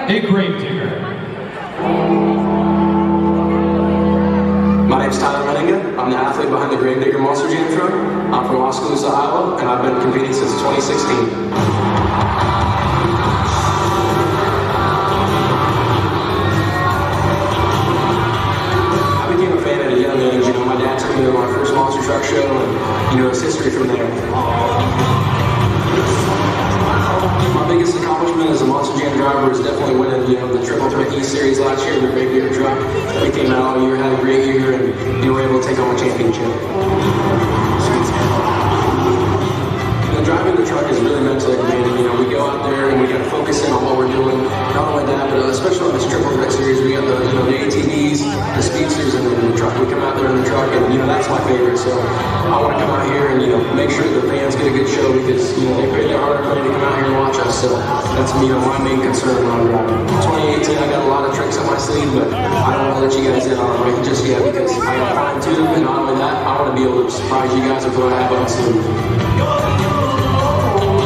a gravedigger. My name's Tyler Menninga. I'm the athlete behind the Gravedigger Monster Jam truck. I'm from Oskaloosa, Iowa, and I've been competing since 2016. I became a fan at a young age. You know, my dad took me to my first monster truck show, and you know, it's history from there. My biggest accomplishment as a Monster Jam driver is definitely winning, you know, the Triple Threat E Series last year, the Gravedigger truck. We came out all year, had a great year, and we were able to take home a championship. You know, driving the truck is really mentally demanding. You know, we go out there and we got to focus in on what we're doing. Not only that, but especially on this Triple Threat Series, we got the, you know, the ATVs, the Speedsters, and then the truck. We come out there in the truck, and you know, that's my favorite. So I want to come out here and, you know, make sure the fans get a good show because, you know, they pay their hard money to come out here and watch us. So that's, you know, my main concern when I'm driving. 2018, I got a lot of tricks up my sleeve, but I don't want to let you guys in on it right just yet because I got fine too. And not only that, I want to be able to surprise you guys with what I have on sleeve.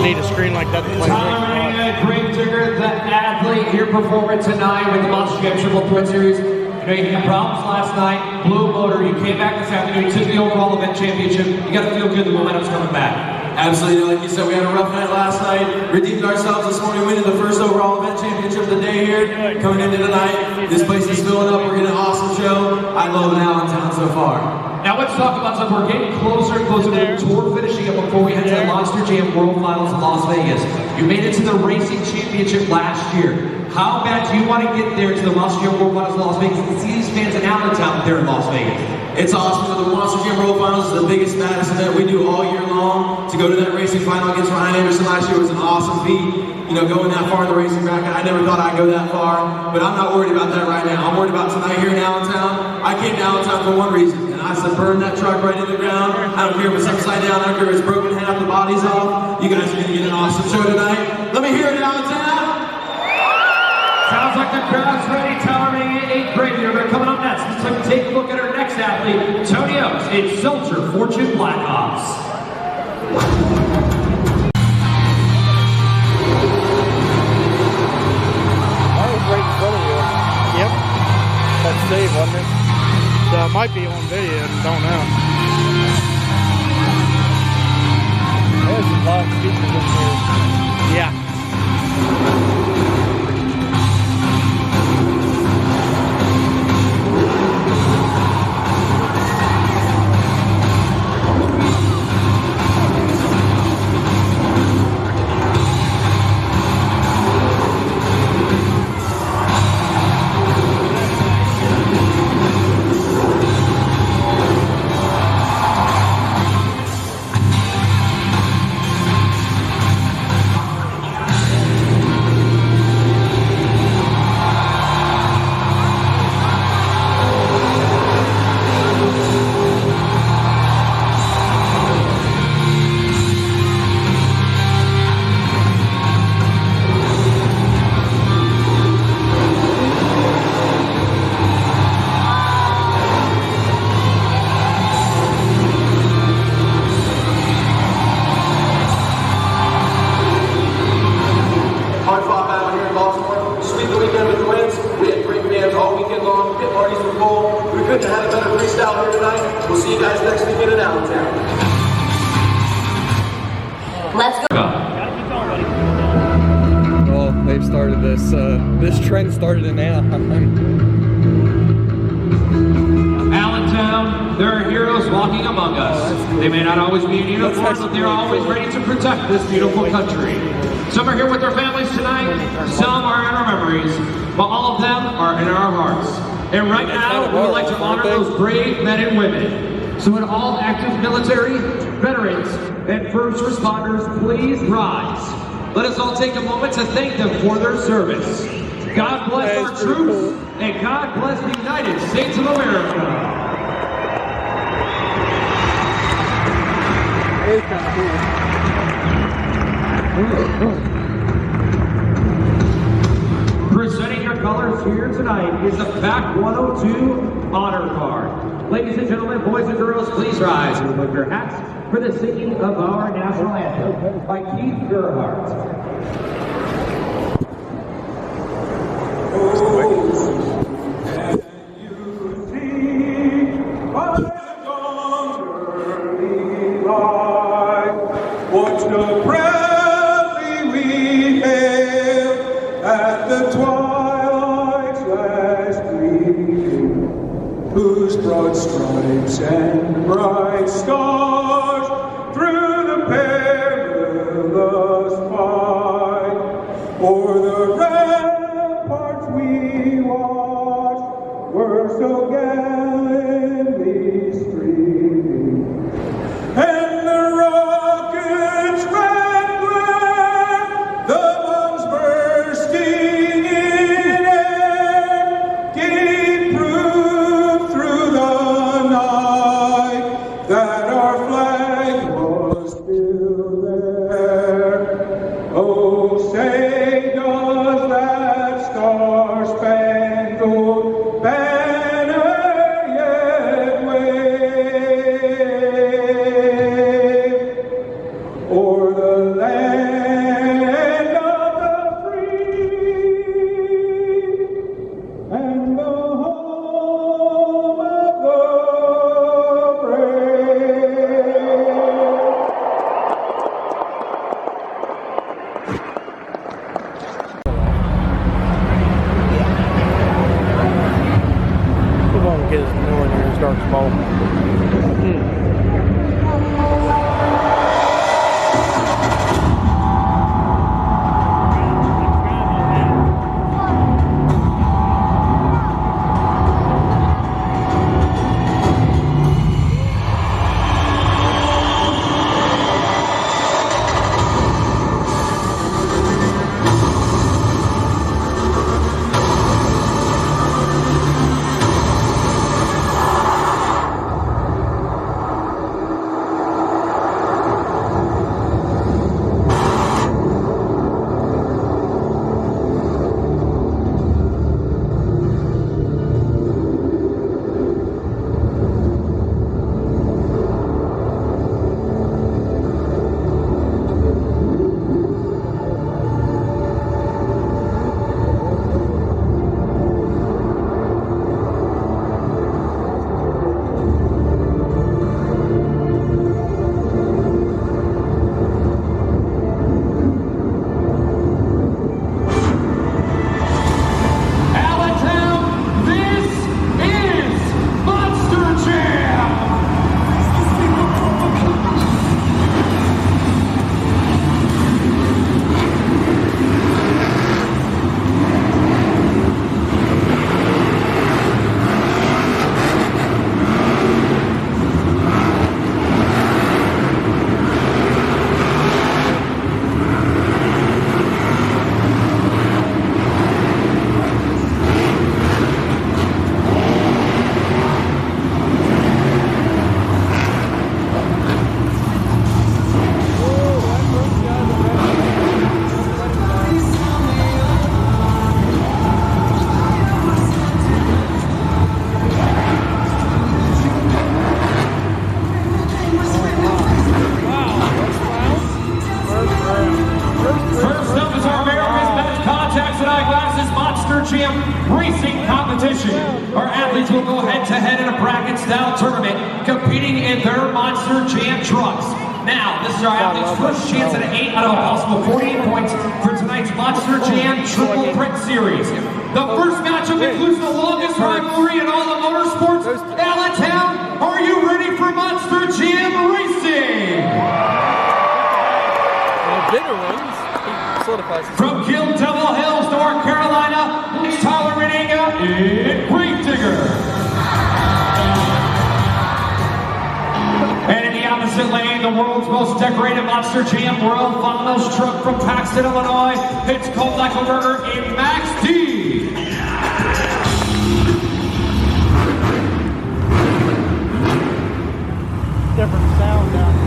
Need a screen like that to play. Tyler Menninga, Gravedigger, the athlete, here performing tonight with the Monster Jam Triple Threat Series. You know, you had problems last night, blew a motor, you came back this afternoon, you took the overall event championship. You got to feel good, the momentum's coming back. Absolutely, like you said, we had a rough night last night, redeemed ourselves this morning, winning the first overall event championship of the day here. Coming into tonight, this place is filling up, we're getting an awesome show. I love Allentown so far. Now let's talk about something. We're getting closer and closer to the tour finishing up before we head to the Monster Jam World Finals in Las Vegas. You made it to the Racing Championship last year. How bad do you want to get there to the Monster Jam World Finals in Las Vegas and see these fans in Allentown there in Las Vegas? It's awesome. The Monster Jam World Finals is the biggest madness event we do all year long. To go to that racing final against Ryan Anderson last year was an awesome feat. You know, going that far in the racing bracket, I never thought I'd go that far, but I'm not worried about that right now. I'm worried about tonight here in Allentown. I came to Allentown for one reason, and I said burn that truck right in the ground. I don't care if it's upside down, I don't care if it's broken half the body's off. You guys are gonna get an awesome show tonight. Let me hear it, Allentown! Sounds like the crowd's ready. Tyler Menninga, 8th grader. They're coming up next. Let's take a look at our next athlete, Tony Oaks, in Seltzer Fortune Blackhawks. Right in front of you. Yep. That's Dave, wasn't it? So it might be on video, don't know. There's a lot of speakers in here. Yeah. Couldn't have had a better freestyle here tonight. We'll see you guys next weekend in Allentown. Let's go. Well, they've started this. This trend started in Anaheim. Allentown, there are heroes walking among us. They may not always be in uniform, but they're always ready to protect this beautiful country. Some are here with their families tonight, some are in our memories, but all of them are in our hearts. And right now, we would like to honor those brave men and women. So would all active military, veterans, and first responders please rise. Let us all take a moment to thank them for their service. God bless our troops, and God bless the United States of America. It's kind of cool. Presenting your colors here tonight is the PAC 102 Honor Card. Ladies and gentlemen, boys and girls, please rise and remove your hats for the singing of our national anthem by Keith Gerhardt. broad stripes and bright stars through the perilous fight. O'er the ramparts we watched were so gallantly streaming, and the rockets red glare, the bombs bursting in air, gave proof through the night that our flag was still there. Oh, say does that star-spangled banner yet wave o'er the land of the free and the home of the brave. We won't get us nowhere near his dark ball. Allentown, this is Monster Jam! First up is our America's Best Contacts and Eyeglasses Monster Jam Racing Competition. Our athletes will go head-to-head in a bracket-style tournament, competing in their Monster Jam trucks. Now, this is our athletes' first chance at 8 out of a possible 48 points for tonight's Monster Jam Triple Threat Series. The first matchup includes the longest rivalry in all of motorsports. Allentown, are you ready for Monster Jam Racing? Bitter ones. He solidifies his From Kill Devil Hills, North Carolina, it's Tyler Renega in Gravedigger. And in the opposite lane, the world's most decorated Monster Jam World Finals truck from Paxton, Illinois, it's Colt Leichelberger in Max D. different sound down here.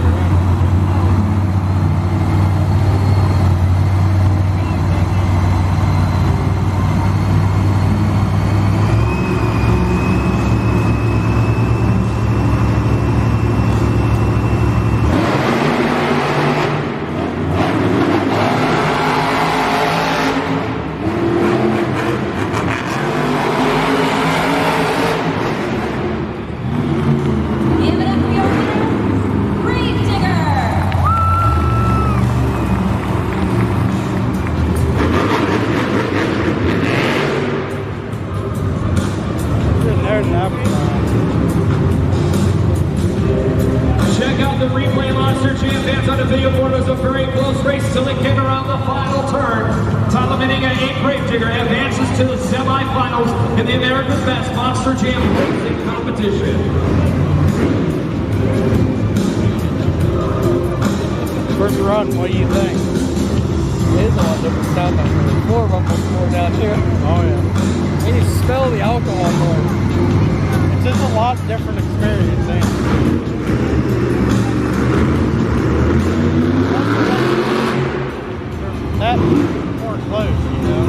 the semifinals in the America's Best Monster Jam Racing Competition. First run, what do you think? It is a lot different stuff out there. More rumbles more down here. Oh yeah. And you smell the alcohol more. It's just a lot different experience, ain't it? That more close, you know.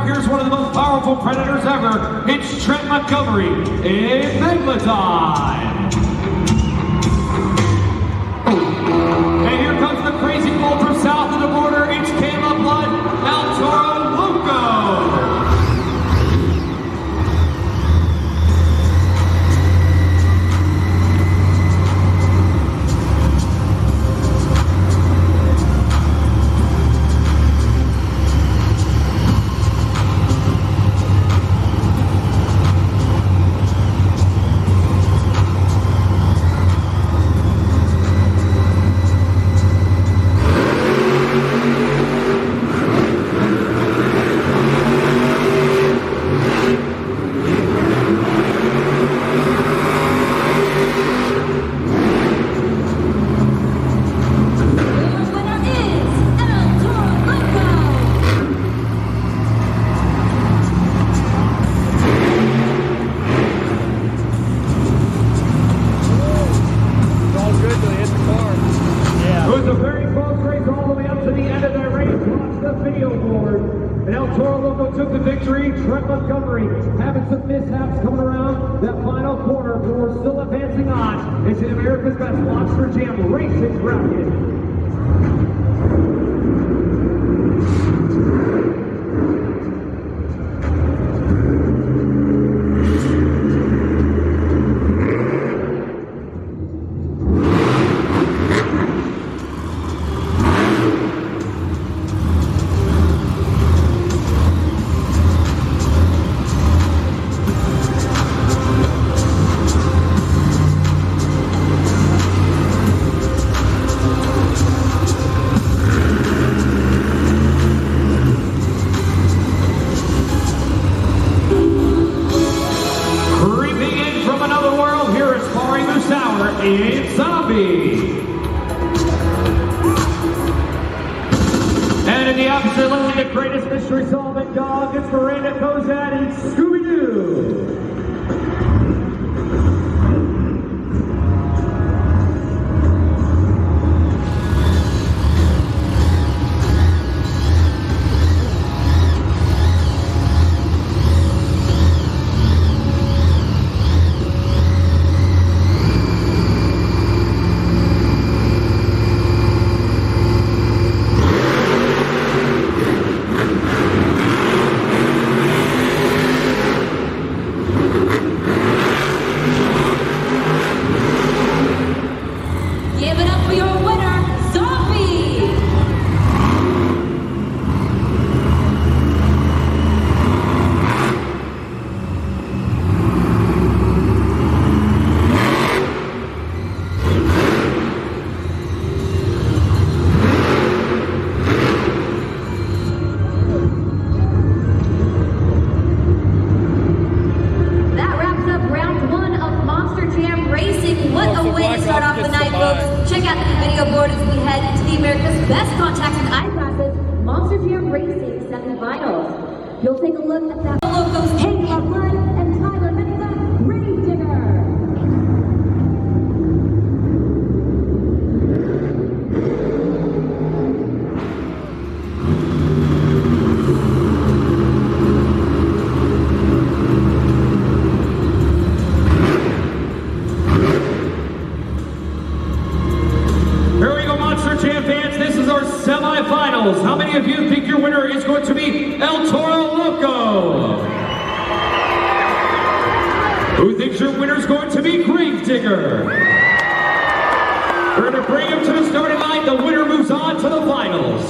Here's one of the most powerful predators ever. It's Trent Montgomery in Megalodon. And here comes the crazy bull from south of the border. It's Caleb Blood, El Toro Loco. Took the victory. Trent Montgomery having some mishaps coming around that final corner, but we're still advancing on into America's Best Monster Jam Racing bracket. It's Zombie. And in the opposite lane, the greatest mystery solving dog, it's Miranda Kozad and Scooby-Doo. Check out the video board as we head into the America's Best Contacts and Eyeglasses Monster Jam Racing semifinals. You'll take a look at that logos, Caleb Blood and Tyler Menza, Grave Digger. Semifinals. How many of you think your winner is going to be El Toro Loco? Who thinks your winner is going to be Grave Digger? We're going to bring him to the starting line. The winner moves on to the finals.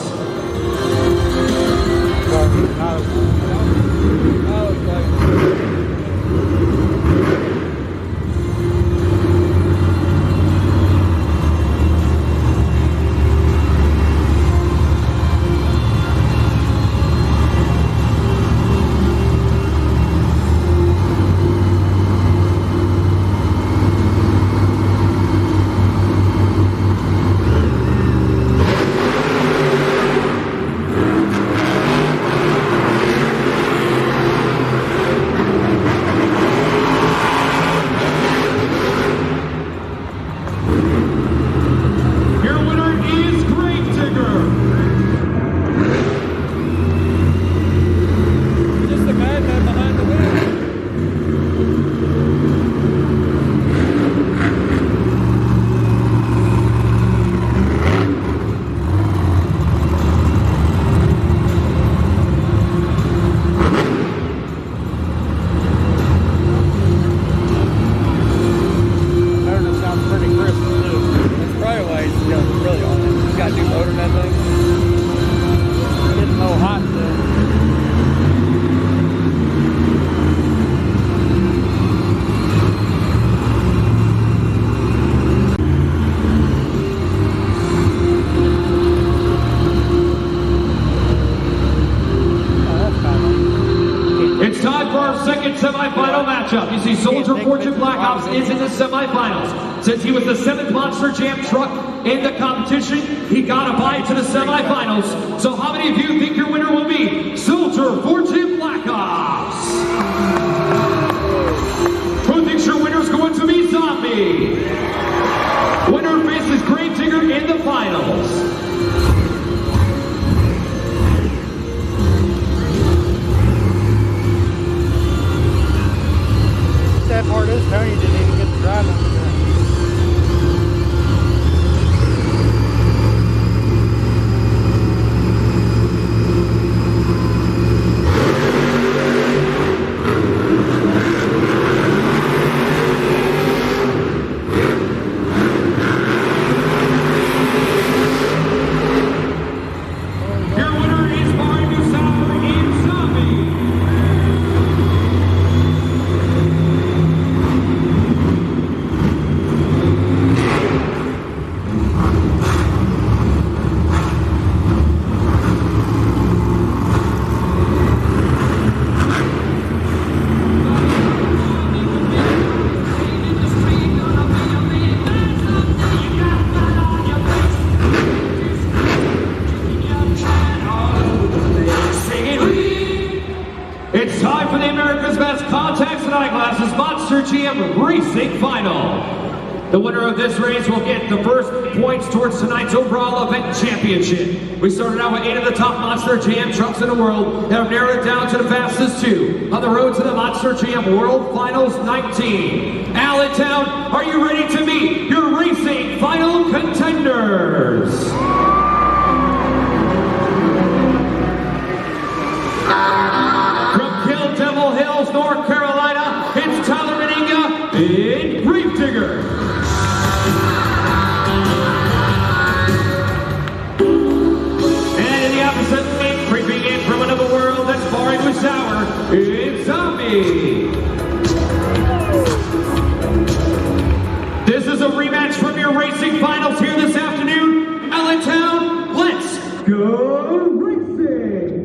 our second semifinal matchup. You see, Soldier Fortune Black Ops is in the semifinals. Since he was the 7th Monster Jam truck in the competition, he got a bye to the semifinals. So how many of you think your winner will be Soldier Fortune Black Ops? Who thinks your winner is going to be Zombie? Winner faces Gravedigger in the finals. That part is Tony didn't even get to drive on the Your winner is Mario Sauer and Zombie. It's time for the America's Best Contacts and Eyeglasses Monster Jam Racing Final. The winner of this race will get the first points towards tonight's overall event championship. We started out with 8 of the top Monster Jam trucks in the world and have narrowed it down to the fastest 2 on the road to the Monster Jam World Finals 19. Allentown, are you ready to meet your racing final contenders? Devil Hills, North Carolina, it's Tyler Meninga in Gravedigger. And in the opposite lane, creeping in from another world, that's Mario Sauer, it's Zombie. This is a rematch from your racing finals here this afternoon. Allentown, let's go racing!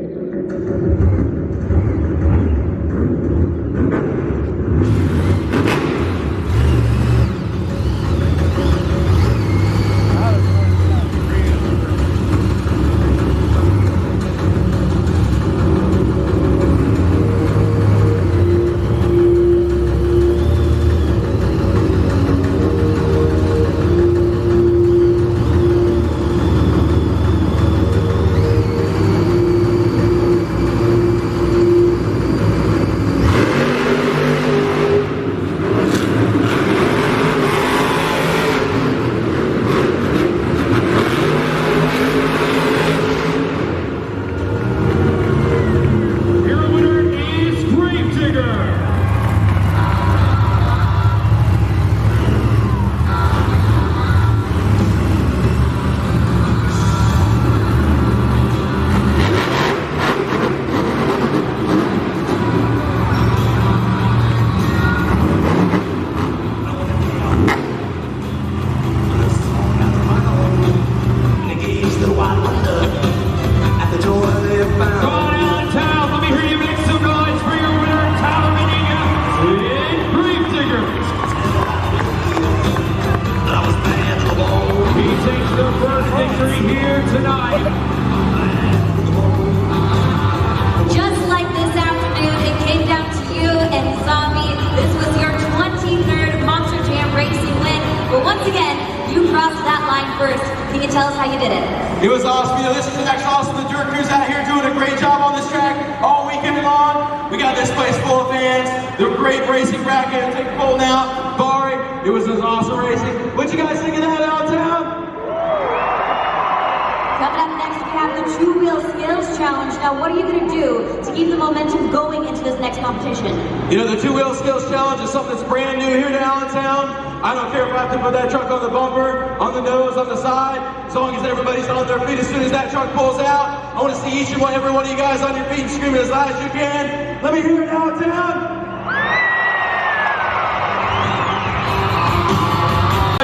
tell us how you did it. It was awesome. You know, this is extra awesome. The dirt crew's out here doing a great job on this track all weekend long. We got this place full of fans. They're great racing bracket. Take a poll now. Barry, it was an awesome racing. What'd you guys think of that out of town? Coming up next, we have the two-wheel skills challenge. Now, what are you going to do to keep the momentum going into this next competition? You know, the two-wheel skills challenge is something that's brand new here to Allentown. I don't care if I have to put that truck on the bumper, on the nose, on the side, as long as everybody's on their feet as soon as that truck pulls out. I want to see each and every one of you guys on your feet screaming as loud as you can. Let me hear it, Allentown.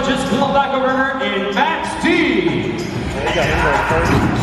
Just pull back a runner in Max D. They got him there first.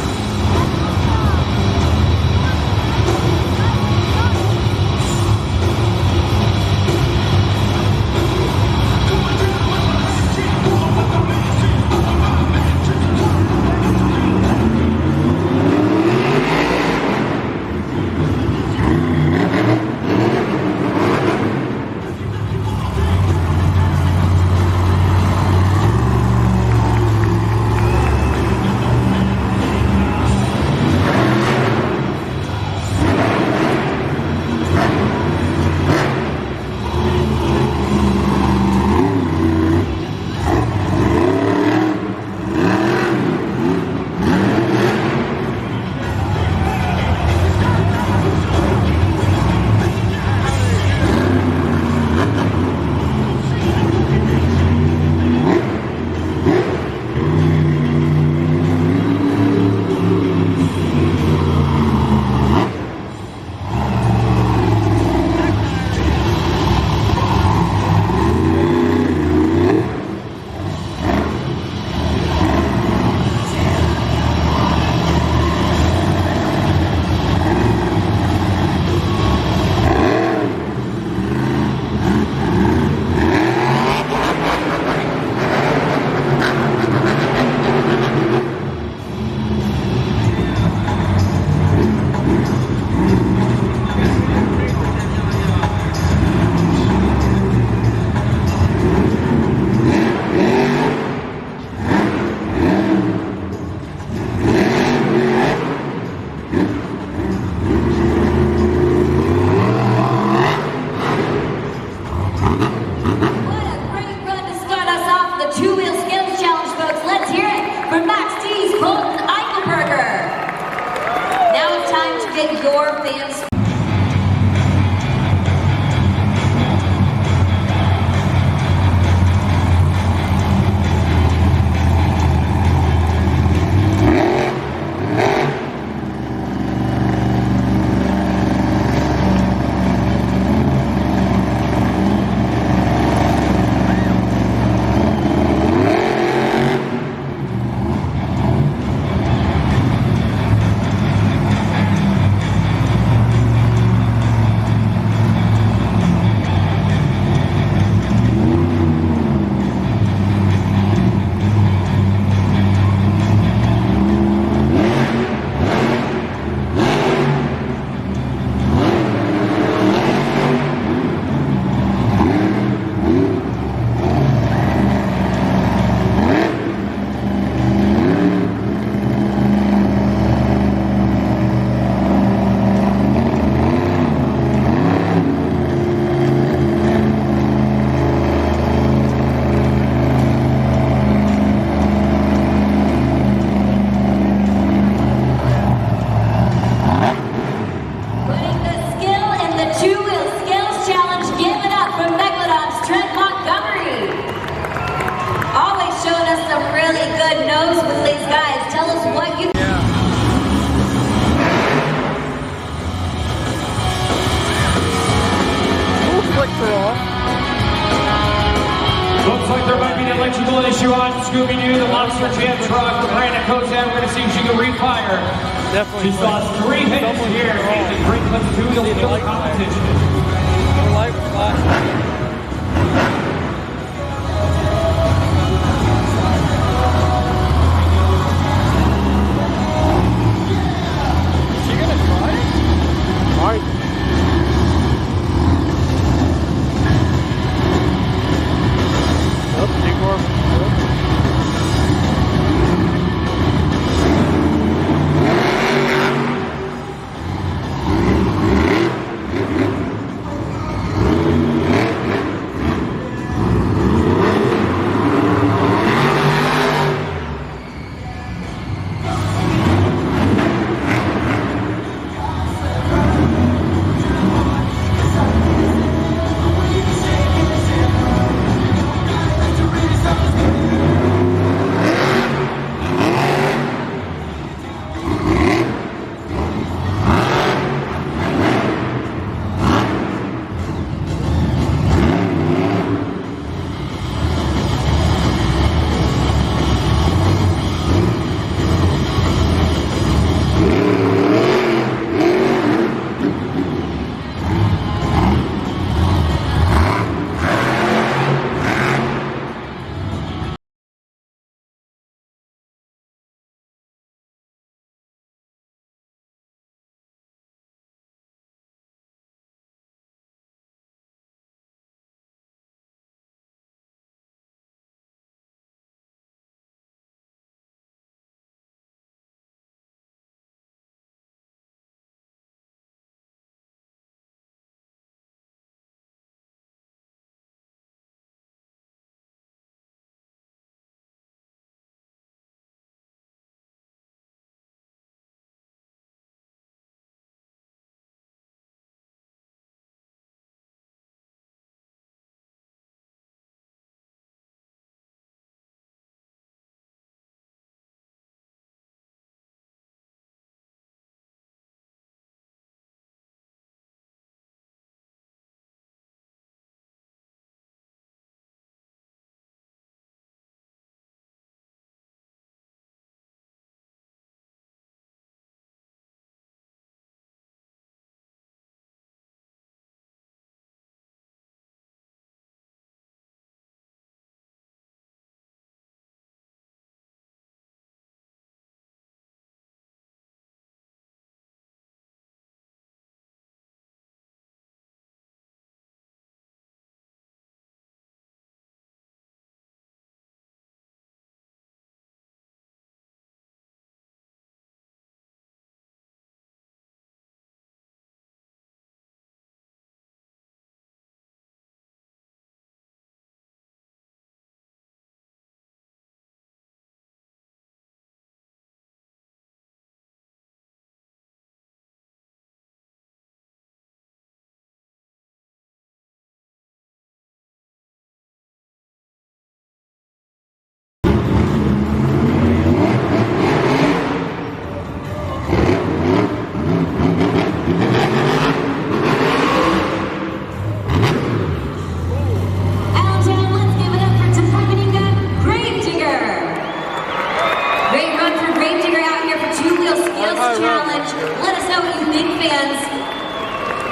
electrical issue on Scooby-Doo, the Monster Jam truck. Brandon Kozan, we're going to see if she can refire. Definitely. She's lost 3 hits here as it brings us to the field competition. Her light was flashing.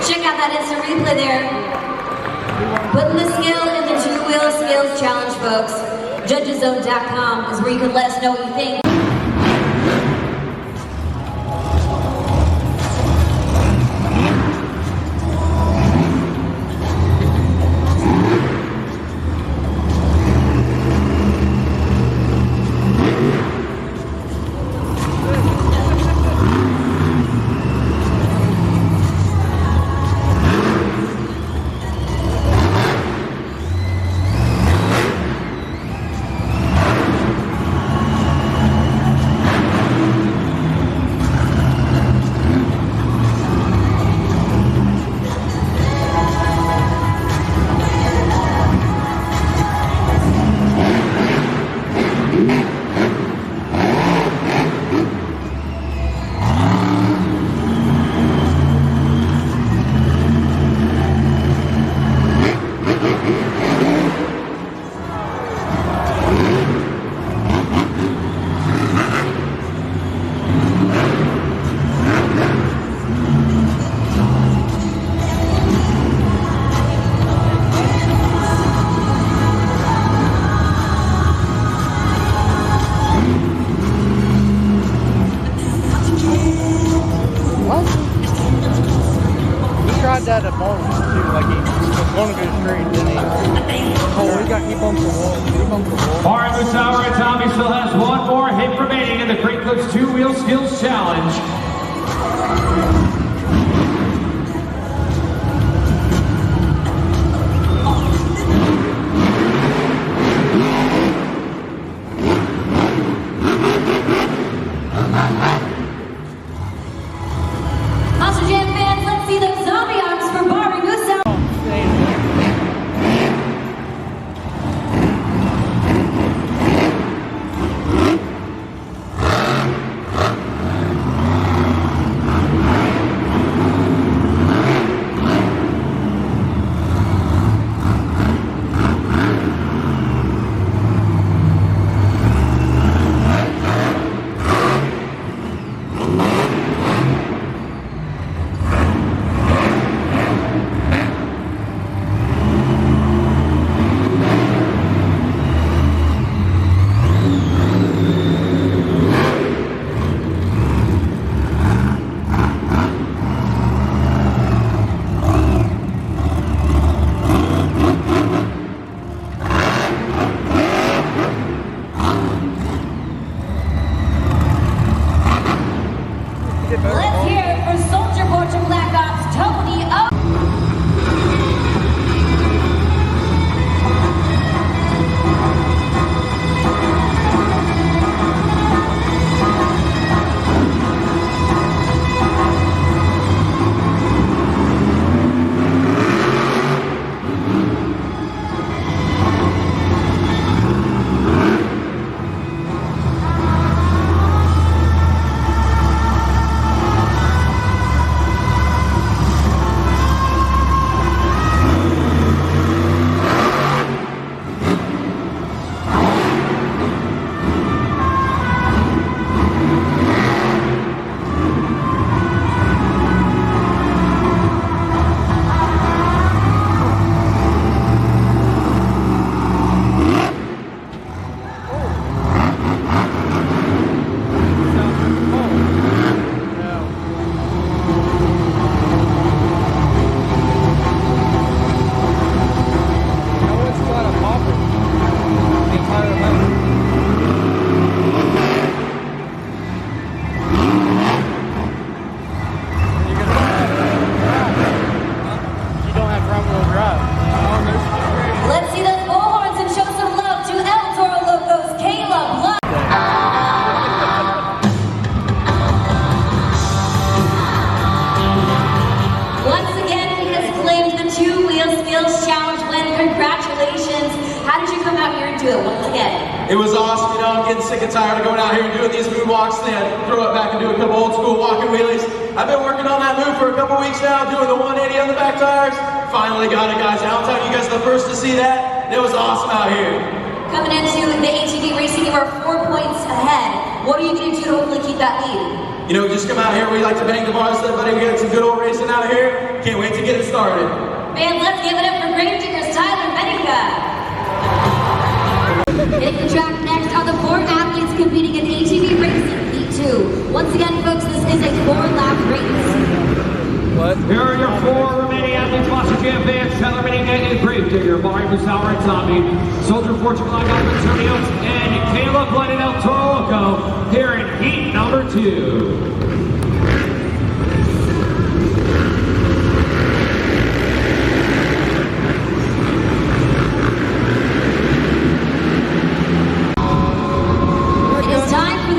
Check out that instant replay there. Putting the skill in the two-wheel skills challenge, folks. Judgeszone.com is where you can let us know what you think. tried that at Bowling too, like he was going to go straight, then he bumped the wall. He bumped the wall. All right, Musauer and Tommy still has one more hit remaining in the Crate Clips 2-Wheel Skills Challenge. Monster Jam fans, let's see those zombie arms for Bari Musauer. Let's hear it for Soldier Boy to Black Ops, Tony O. Let's see those bullhorns and show some love to El Toro Locos, Caleb Love. Once again, he has claimed the 2-Wheel Skills Challenge win. Congratulations. How did you come out here and do it once again? It was awesome, you know, I'm getting sick and tired of going out here and doing these moonwalks, then throw it back and do a couple old school walking wheelies. I've been working on that move for a couple weeks now, doing the 180 on the back tires. Finally got it, guys. I'll tell you guys the first to see that. It was awesome out here. Coming into the ATV racing, you are 4 points ahead. What are you going to do to hopefully keep that lead? You know, just come out here. We like to bang the bars, everybody. We got some good old racing out here. Can't wait to get it started. Man, let's give it up for Gravedigger's Tyler Menica. Hitting the track next are the 4 athletes competing in ATV racing Heat 2. Once again, folks, this is a 4-lap race. What? Here are your 4 remaining athletes, Monster Jam fans, Tyler Menica and Gravedigger, Bari Musauer and Tommy, Soldier Fortune Black Ops Antonio, and Caleb Blood and El Toro Loco here in heat number 2.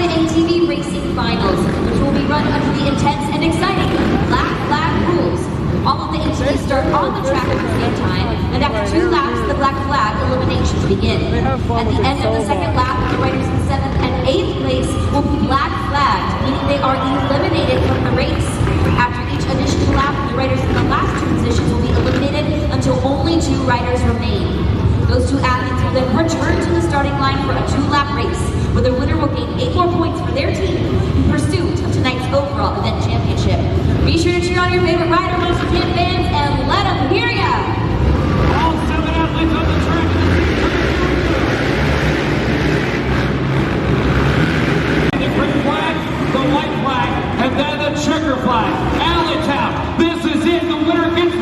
ATV racing finals, which will be run under the intense and exciting Black Flag rules. All of the ATVs start on the track at the same time, and after 2 laps, the Black Flag eliminations begin. At the end of the second lap, the riders in 7th and 8th place will be Black Flagged, meaning they are eliminated from the race. After each additional lap, the riders in the last 2 positions will be eliminated until only 2 riders remain. Those 2 athletes will then return to the starting line for a 2-lap race, where the winner will gain 8 more points for their team in pursuit of tonight's overall event championship. Be sure to cheer on your favorite rider, Monster Jam fans, and let them hear ya! All 7 athletes on the track. The green flag, the white flag, and then the checker flag. Allentown, this is it. The winner gets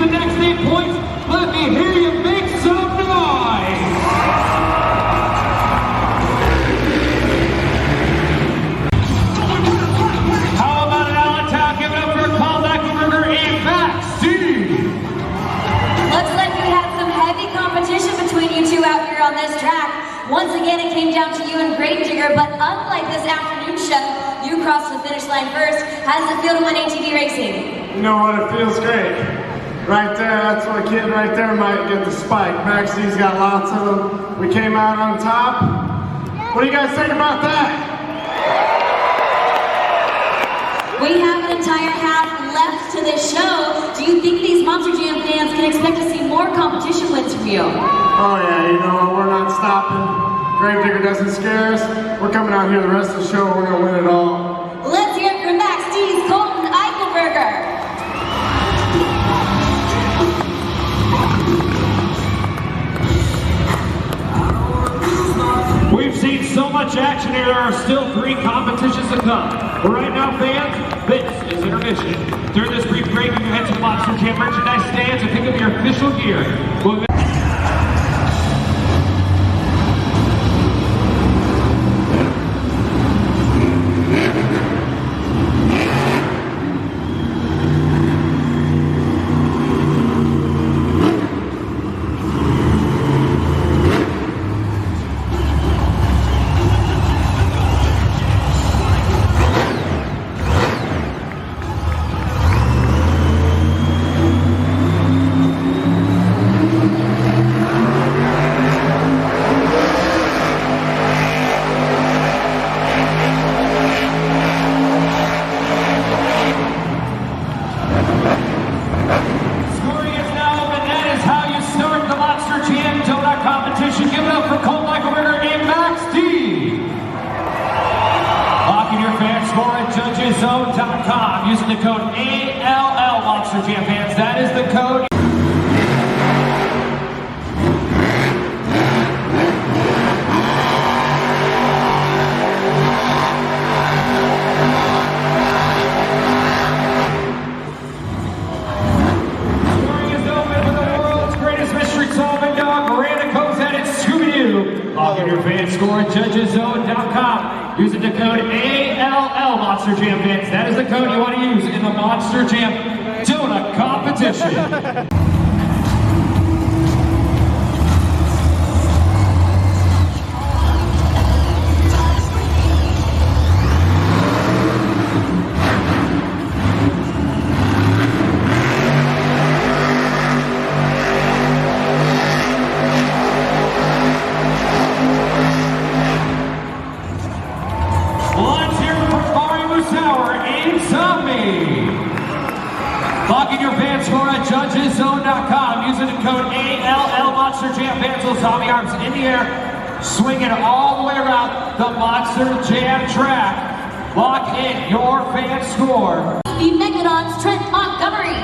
unlike this afternoon show, you crossed the finish line first. How does it feel to win ATV racing? You know what? It feels great. Right there, that's what kid right there might get the spike. Maxi's got lots of them. We came out on top. What do you guys think about that? We have an entire half left to this show. Do you think these Monster Jam fans can expect to see more competition wins from you? Oh yeah, you know, we're not stopping. Gravedigger doesn't scare us. We're coming out here the rest of the show. We're gonna win it all. Let's hear it from Max D's Colton Eichelberger. We've seen so much action here. There are still 3 competitions to come. But right now, fans, this is intermission. During this brief break, you can head to the Monster Jam merchandise stands and pick up your official gear. Judgeszone.com using the code ALL Monster Jam fans. That is the code. Scoring is open for the world's greatest mystery solving dog, Miranda Cozad and Scooby-Doo. Log in your fan score at Judgeszone.com using the code ALL Monster Jam fans. That is the code you want to use in the Monster Jam Donut competition. Log in your fan score at Judgeszone.com using the code ALL Monster Jam fans. Those zombie arms in the air, swinging all the way around the Monster Jam track. Lock in your fan score. The Megalodon's Trent Montgomery.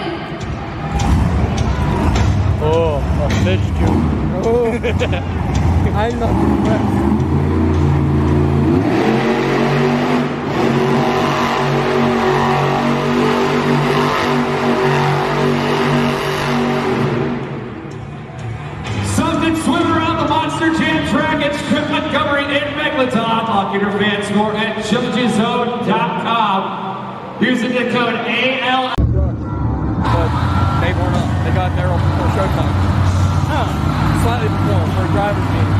Oh, a fish juice. Oh, I'm not impressed. Something swim around the Monster Jam track. It's Trent Montgomery and Megalodon. Lock in your fan score at Judgeszone.com using the code AL. But they weren't up. They got there before showtime. Slightly before for a driver's meeting.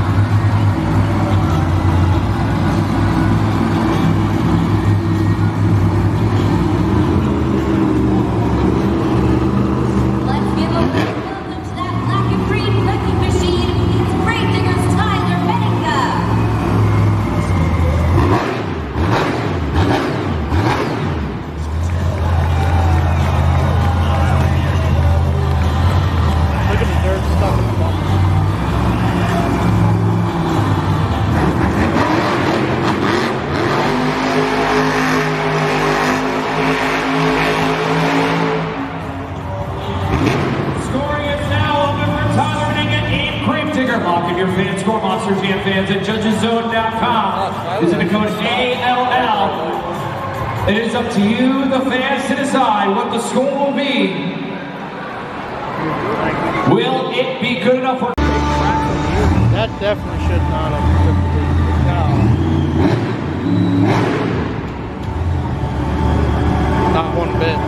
Let's give a welcome to that black and green wrecking machine. It's Gravedigger's Tyler Benninga. Look at the dirt stuff in the bottom. Scoring is now open for Tyler Benninga and Gravedigger. Lock in your fan score, Monster Jam fans at Judgeszone.com using the code ALL. It is up to you, the fans, to decide what the score will be. Will it be good enough for... That definitely should not have took the lead. No. Not one bit.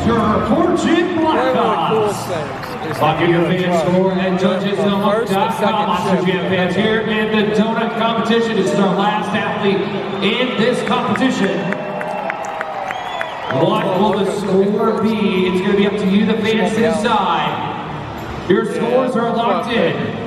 Soldier Fortune Black Cool Ops. things. Lock in your fan score and judges First and Monster second Jam fans here in the donut competition. This is our last athlete in this competition. What will the score be? It's going to be up to you, the fans, to decide. Your scores are locked in.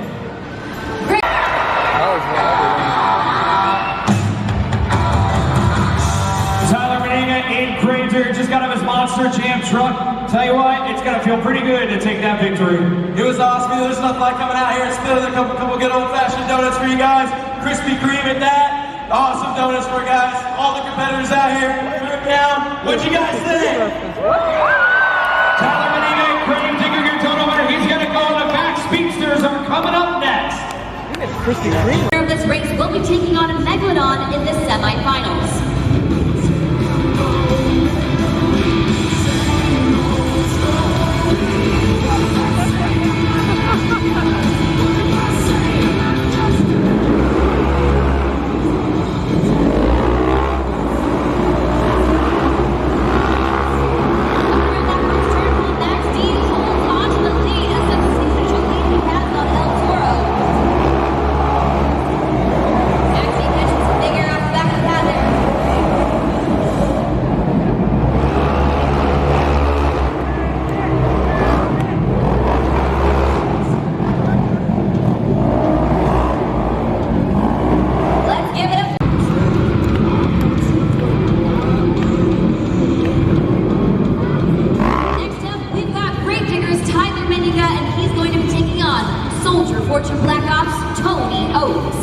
In Granger, just got out of his Monster Jam truck. Tell you what, it's gonna feel pretty good to take that victory. It was awesome. There's nothing like coming out here and spilling a couple good old-fashioned donuts for you guys. Krispy Kreme at that. Awesome donuts for guys. All the competitors out here. Put down. What'd you guys think? Tyler Menega, Crane Digger, your total winner. He's gonna go in the back. Speedsters are coming up next. Krispy Kreme. This race will be taking on a Megalodon in the semifinals. Fortune Black Ops, Tony Oates.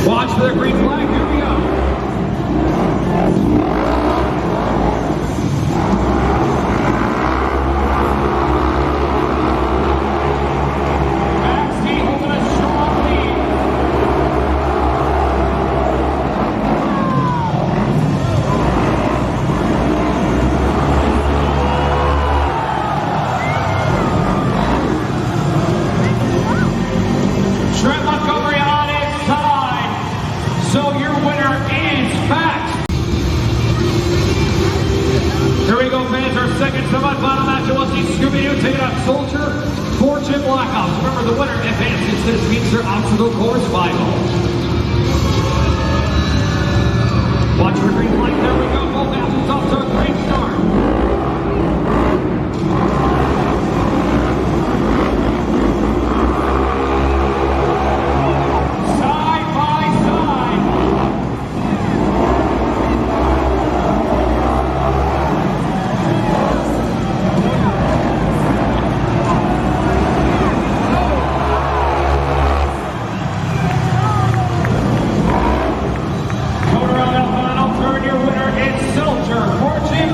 Watch for the green flag, here we go. Maxie holding a strong lead. Trent Montgomery on his side. So your winner is Fact. Here we go, fans. Our second semifinal match. We'll see Scooby-Doo taking on Soldier Fortune Black Ops. Remember, the winner advances to the Speedster Obstacle Course Final. Watch for green flag. There we go. Both athletes off to a great start. Your winner is Soldier Fortune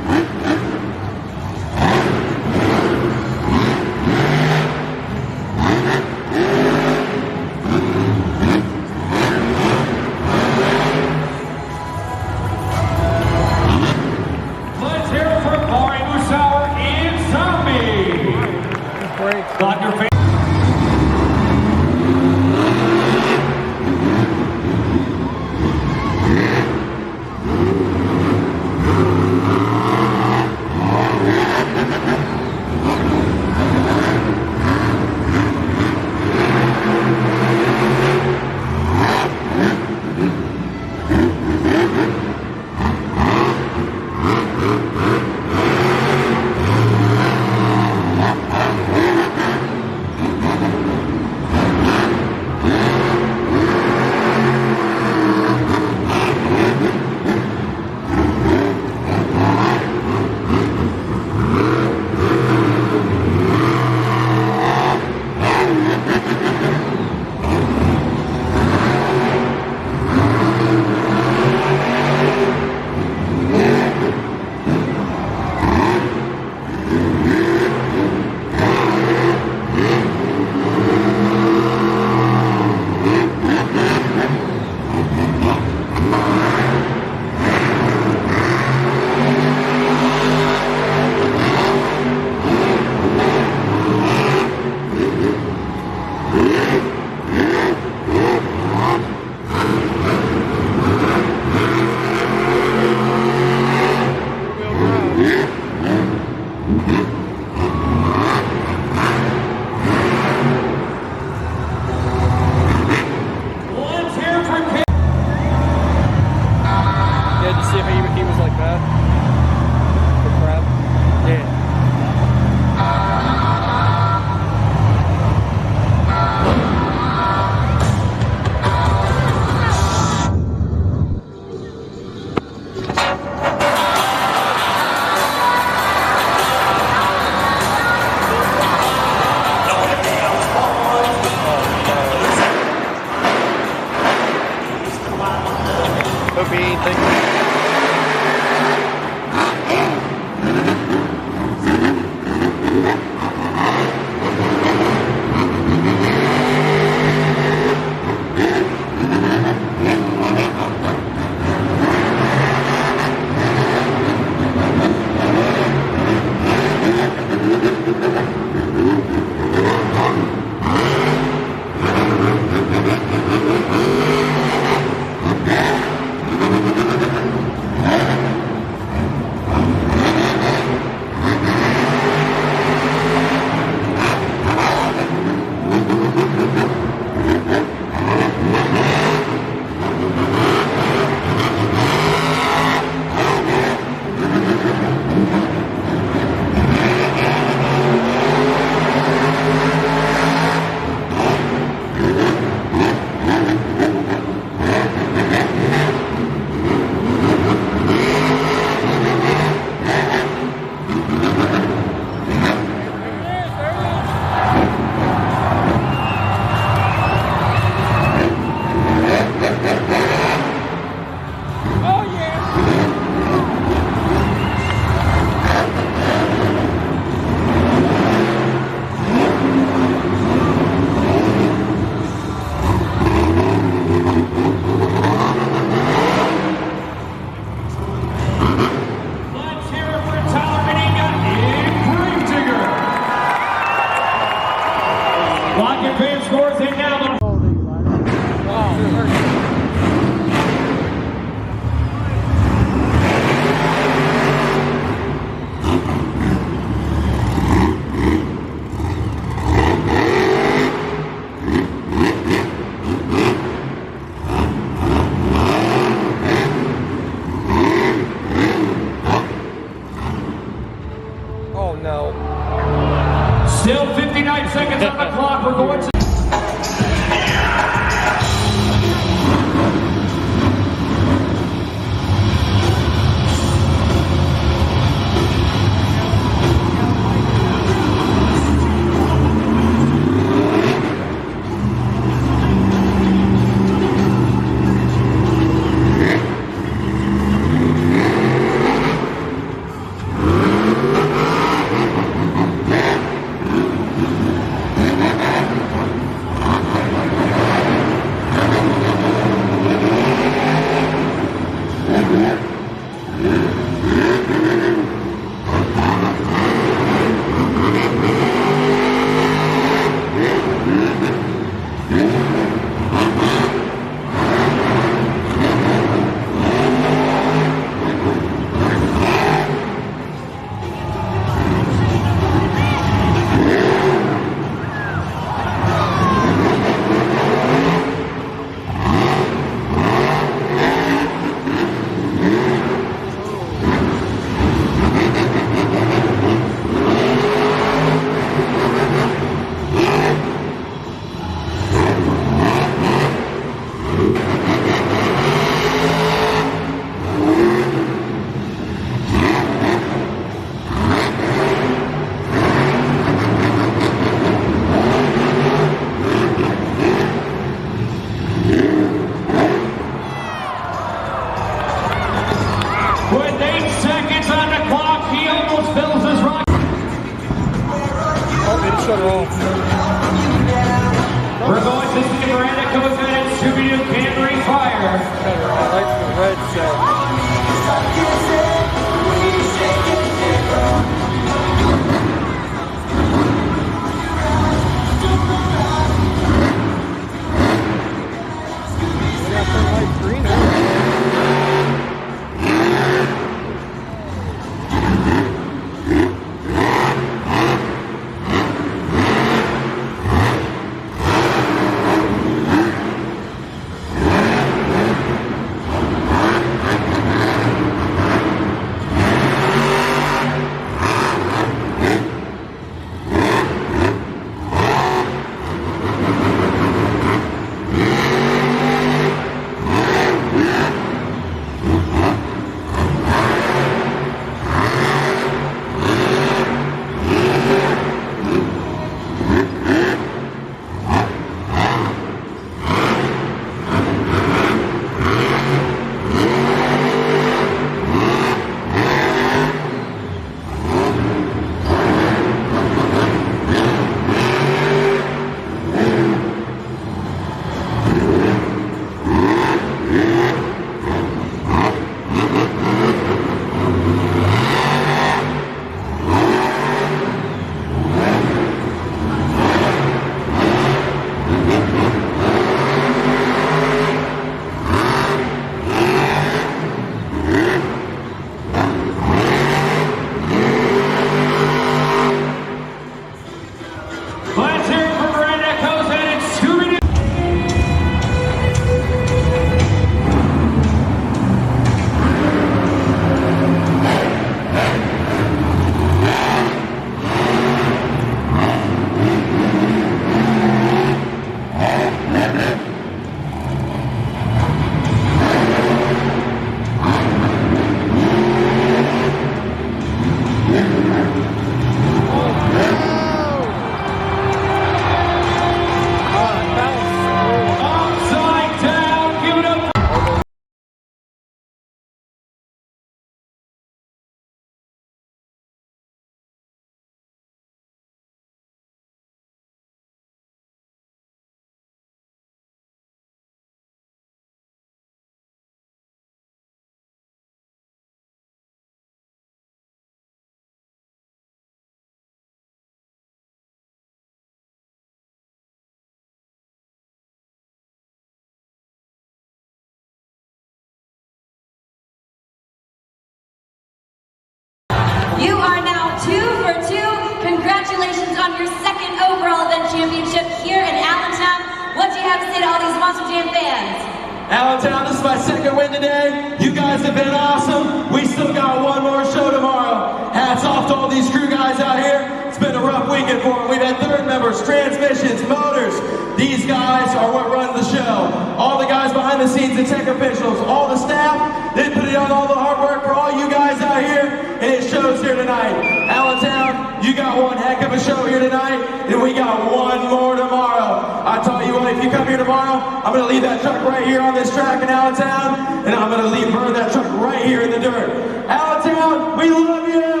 on your second overall event championship here in Allentown. What do you have to say to all these Monster Jam fans? Allentown, this is my second win today. You guys have been awesome. We still got one more show tomorrow. Hats off to all these crew guys out here. It's been a rough weekend for them. We've had third members, transmissions, motors. These guys are what run the show. All the guys behind the scenes, the tech officials, all the staff, they put in all the hard work for all you guys out here, and it shows here tonight. Allentown, you got one heck of a show here tonight, and we got one more tomorrow. I tell you what, if you come here tomorrow, I'm going to leave that truck right here on this track in Allentown, and I'm going to burn that truck right here in the dirt. Allentown, we love you!